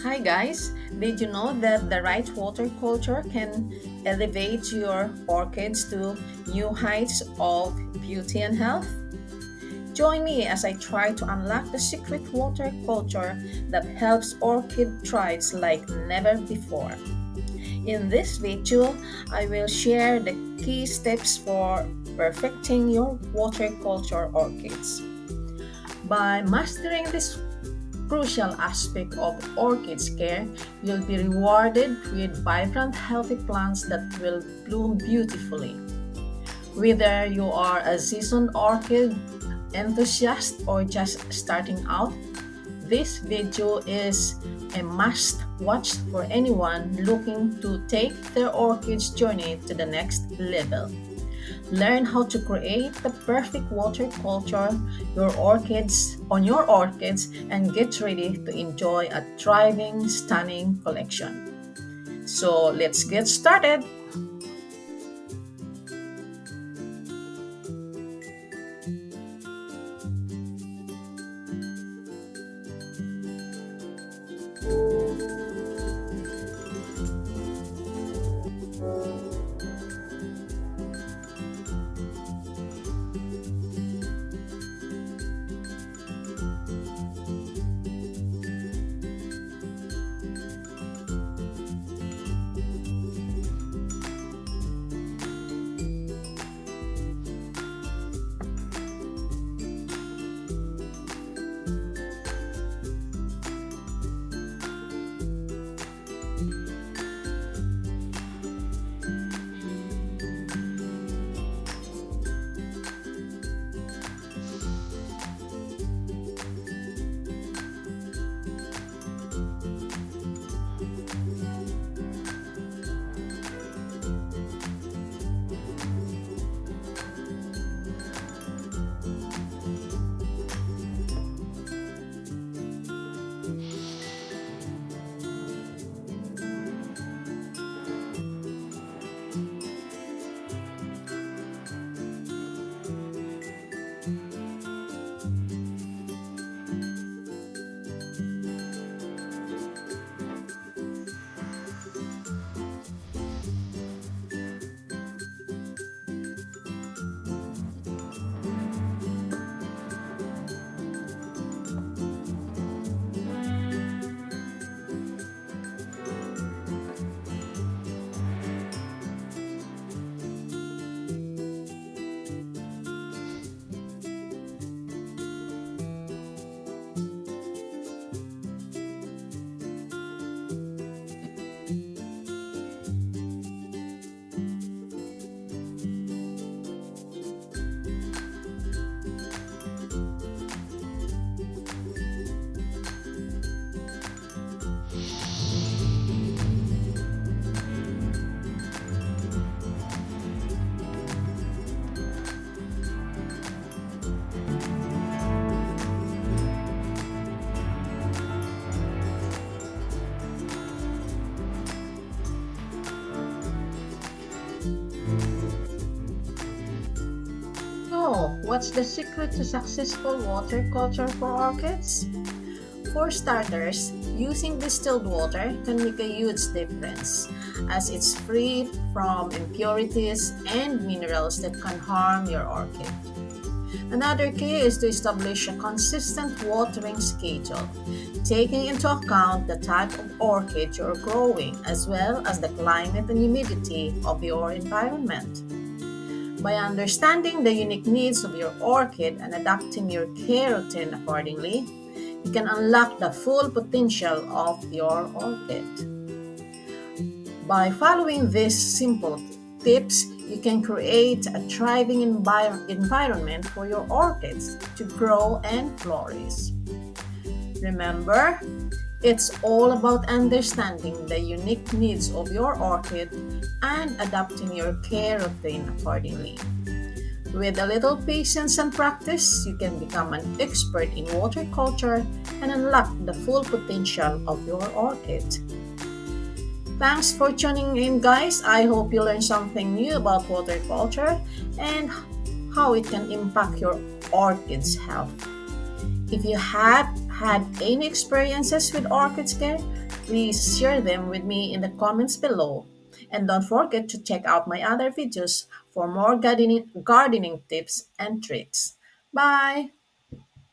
Hi guys, did you know that the right water culture can elevate your orchids to new heights of beauty and health? Join me as I try to unlock the secret water culture that helps orchid thrive like never before. In this video, I will share the key steps for perfecting your water culture orchids. By mastering this crucial aspect of orchids care, you'll be rewarded with vibrant, healthy plants that will bloom beautifully. Whether you are a seasoned orchid enthusiast or just starting out, this video is a must watch for anyone looking to take their orchids journey to the next level. Learn how to create the perfect water culture your orchids and get ready to enjoy a thriving, stunning collection. So let's get started. So, what's the secret to successful water culture for orchids? For starters, using distilled water can make a huge difference as it's free from impurities and minerals that can harm your orchid. Another key is to establish a consistent watering schedule, taking into account the type of orchid you're growing as well as the climate and humidity of your environment. By understanding the unique needs of your orchid and adapting your care routine accordingly, you can unlock the full potential of your orchid. By following these simple tips, you can create a thriving environment for your orchids to grow and flourish. Remember, it's all about understanding the unique needs of your orchid and adapting your care routine accordingly. With a little patience and practice, you can become an expert in water culture and unlock the full potential of your orchid. Thanks for tuning in, guys. I hope you learned something new about water culture and how it can impact your orchid's health. If you had any experiences with orchids care, please share them with me in the comments below. And don't forget to check out my other videos for more gardening tips and tricks. Bye!